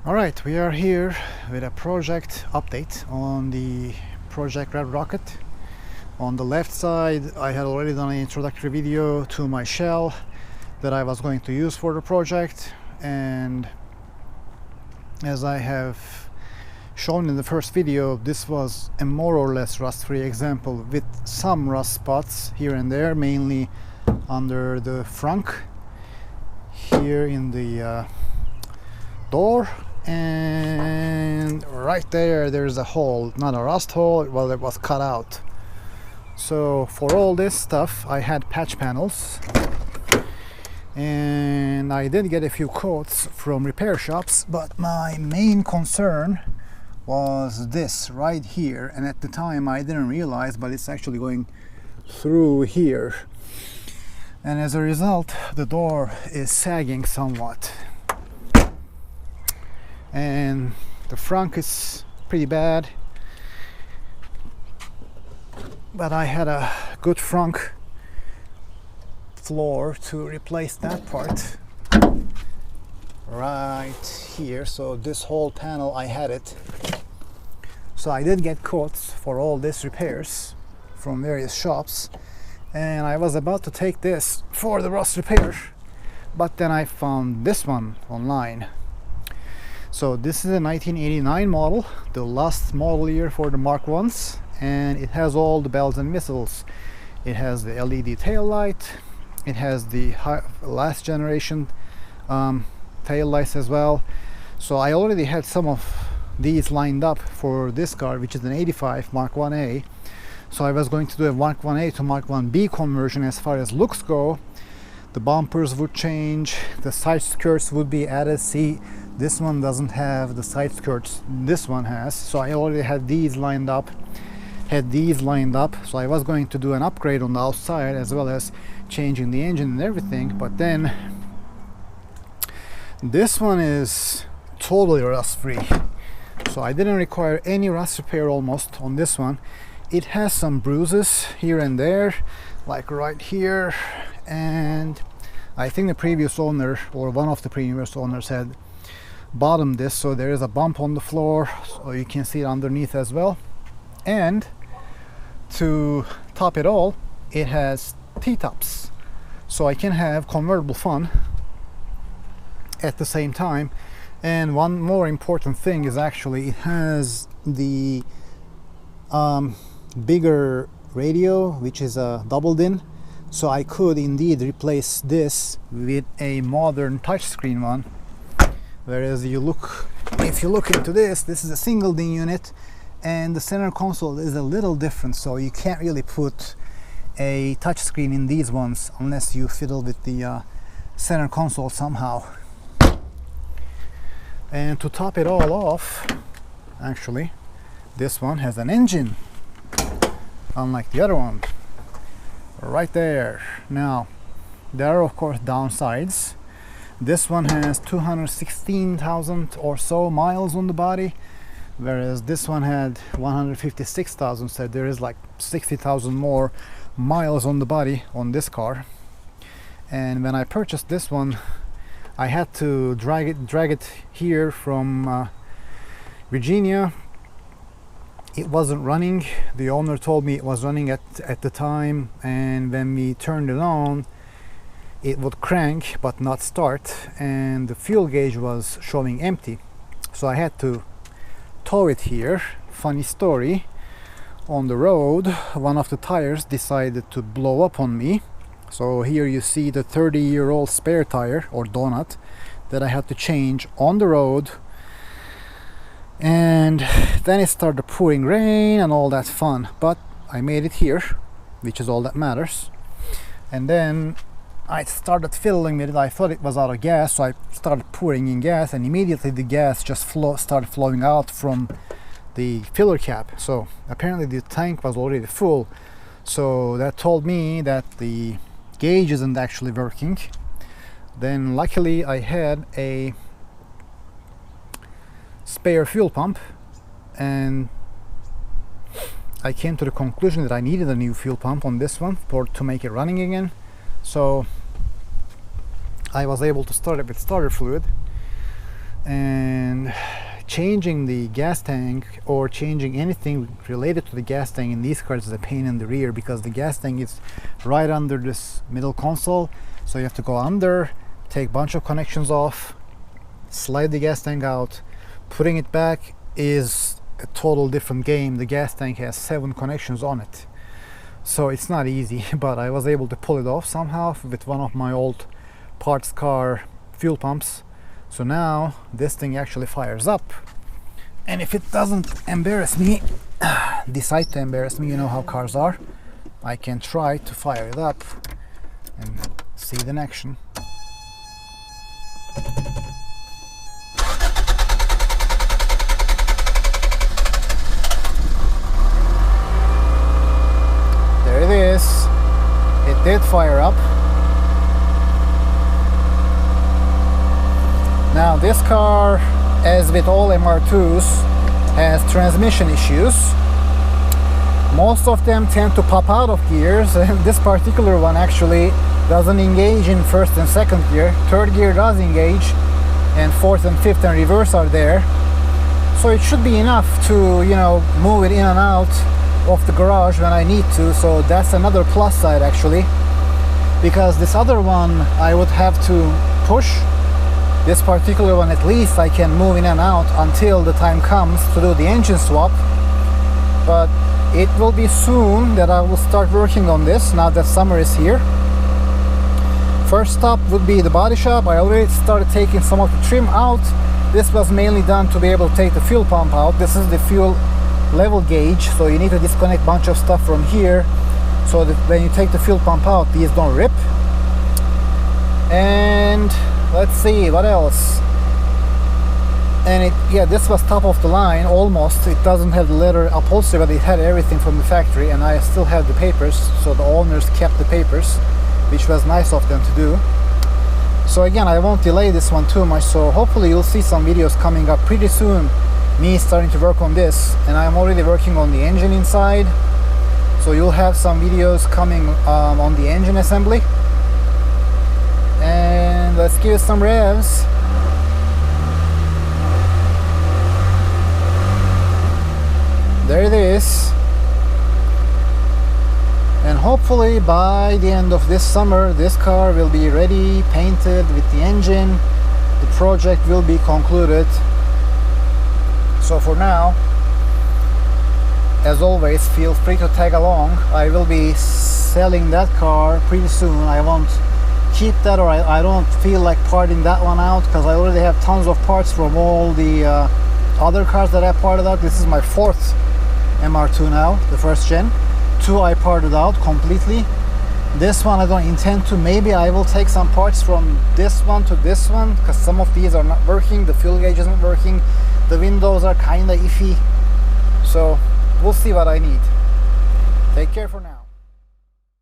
Alright, we are here with a project update on the Project Red Rocket. On the left side, I had already done an introductory video to my shell that I was going to use for the project, and as I have shown in the first video, this was a more or less rust-free example with some rust spots here and there, mainly under the frunk here in the door, and right there's a hole, not a rust hole, well, it was cut out. So for all this stuff I had patch panels, and I did get a few quotes from repair shops, but my main concern was this right here, and at the time I didn't realize, but it's actually going through here, and as a result the door is sagging somewhat, and the frunk is pretty bad, but I had a good frunk floor to replace that part right here. So this whole panel, I had it. So I did get quotes for all these repairs from various shops, and I was about to take this for the rust repair, but then I found this one online. So this is a 1989 model, the last model year for the Mark 1s, and it has all the bells and whistles. It has the LED tail light, it has the last generation tail lights as well. So I already had some of these lined up for this car, which is an 85 Mark 1A. So I was going to do a Mark 1A to Mark 1B conversion as far as looks go. The bumpers would change, the side skirts would be added. See, this one doesn't have the side skirts, this one has. So I already had these lined up, so I was going to do an upgrade on the outside as well as changing the engine and everything. But then this one is totally rust free, so I didn't require any rust repair almost on this one. It has some bruises here and there, like right here, and I think the previous owner, or one of the previous owners, had bottomed this, so there is a bump on the floor, so you can see it underneath as well. And to top it all, it has T-tops, so I can have convertible fun at the same time. And one more important thing is actually it has the bigger radio, which is a doubled in, so I could indeed replace this with a modern touchscreen one. Whereas if you look into this is a single DIN unit, and the center console is a little different, so you can't really put a touchscreen in these ones unless you fiddle with the center console somehow. And to top it all off, actually, this one has an engine, unlike the other one right there. Now there are of course downsides. This one has 216,000 or so miles on the body, whereas this one had 156,000, so there is like 60,000 more miles on the body on this car. And when I purchased this one, I had to drag it here from Virginia. It wasn't running. The owner told me it was running at the time, and when we turned it on, it would crank but not start, and the fuel gauge was showing empty. So I had to tow it here. Funny story, on the road one of the tires decided to blow up on me. So here you see the 30-year-old spare tire, or donut, that I had to change on the road. And then it started pouring rain and all that fun, but I made it here, which is all that matters. And then I started fiddling with it. I thought it was out of gas, so I started pouring in gas, and immediately the gas just started flowing out from the filler cap. So apparently the tank was already full, so that told me that the gauge isn't actually working. Then luckily I had a spare fuel pump, and I came to the conclusion that I needed a new fuel pump on this one to make it running again. So I was able to start it with starter fluid, And changing the gas tank or changing anything related to the gas tank in these cars is a pain in the rear, because the gas tank is right under this middle console. So you have to go under, take a bunch of connections off, slide the gas tank out. Putting it back is a total different game. The gas tank has 7 connections on it, so it's not easy, but I was able to pull it off somehow with one of my old parts car fuel pumps. So now this thing actually fires up, and if it doesn't embarrass me, decide to embarrass me, you know how cars are, I can try to fire it up and see it in action. There it is. It did fire up. Now this car, as with all MR2s, has transmission issues. Most of them tend to pop out of gears, and this particular one actually doesn't engage in first and second gear. Third gear does engage, and fourth and fifth and reverse are there. So it should be enough to, you know, move it in and out of the garage when I need to. So that's another plus side actually, because this other one I would have to push. This particular one, at least I can move in and out until the time comes to do the engine swap. But it will be soon that I will start working on this, now that summer is here. First stop would be the body shop. I already started taking some of the trim out. This was mainly done to be able to take the fuel pump out. This is the fuel level gauge, so you need to disconnect a bunch of stuff from here so that when you take the fuel pump out, these don't rip. And let's see what else. And yeah, this was top of the line almost. It doesn't have the leather upholstery, but it had everything from the factory, and I still have the papers, so the owners kept the papers, which was nice of them to do. So again, I won't delay this one too much, so hopefully you'll see some videos coming up pretty soon, me starting to work on this. And I'm already working on the engine inside, so you'll have some videos coming on the engine assembly. And let's give it some revs. There it is. And hopefully by the end of this summer, this car will be ready, painted with the engine. The project will be concluded. So for now, as always, feel free to tag along. I will be selling that car pretty soon. I won't keep that, or I don't feel like parting that one out, because I already have tons of parts from all the other cars that I parted out. This is my 4th MR2 now, the 1st gen. 2 I parted out completely. This one I don't intend to. Maybe I will take some parts from this one to this one, because some of these are not working. The fuel gauge isn't working. The windows are kinda iffy. So we'll see what I need. Take care for now.